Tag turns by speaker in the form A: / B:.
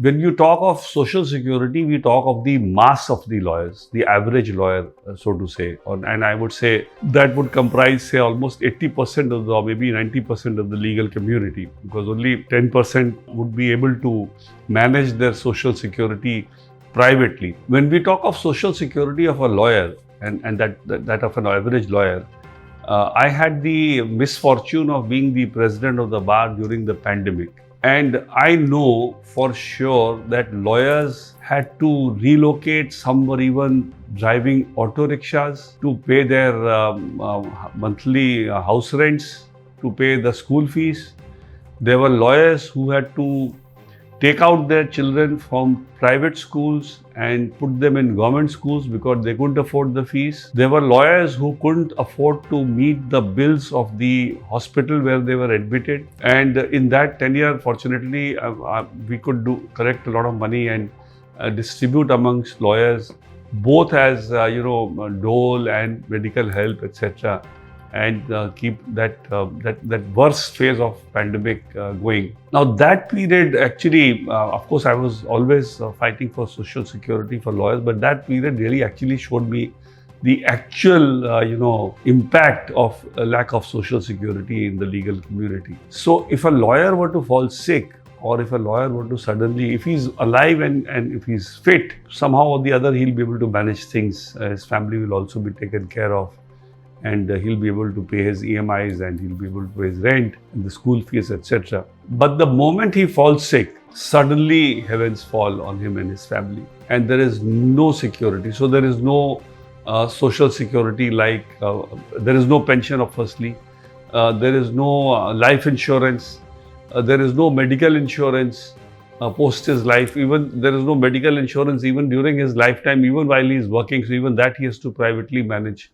A: When you talk of social security, we talk of the mass of the lawyers, the average lawyer, so to say. And I would say that would comprise, say, almost 80% of the, or maybe 90% of the legal community, because only 10% would be able to manage their social security privately. When we talk of social security of a lawyer and that of an average lawyer, I had the misfortune of being the president of the bar during the pandemic. And I know for sure that lawyers had to relocate, some were even driving auto rickshaws to pay their monthly house rents, to pay the school fees. There were lawyers who had to take out their children from private schools and put them in government schools because they couldn't afford the fees. There were lawyers who couldn't afford to meet the bills of the hospital where they were admitted. And in that tenure, fortunately, we could collect a lot of money and distribute amongst lawyers, both as dole and medical help, etc., and keep that worst phase of pandemic going. Now that period actually, of course, I was always fighting for social security for lawyers, but that period really actually showed me the actual impact of a lack of social security in the legal community. So if a lawyer were to fall sick, or if a lawyer were to suddenly, if he's alive and if he's fit, somehow or the other he'll be able to manage things. His family will also be taken care of, and he'll be able to pay his EMIs, and he'll be able to pay his rent and the school fees, etc. But the moment he falls sick, suddenly heavens fall on him and his family, and there is no security. So there is no social security, like there is no pension, firstly. There is no life insurance. There is no medical insurance post his life. Even there is no medical insurance even during his lifetime, even while he is working. So even that he has to privately manage.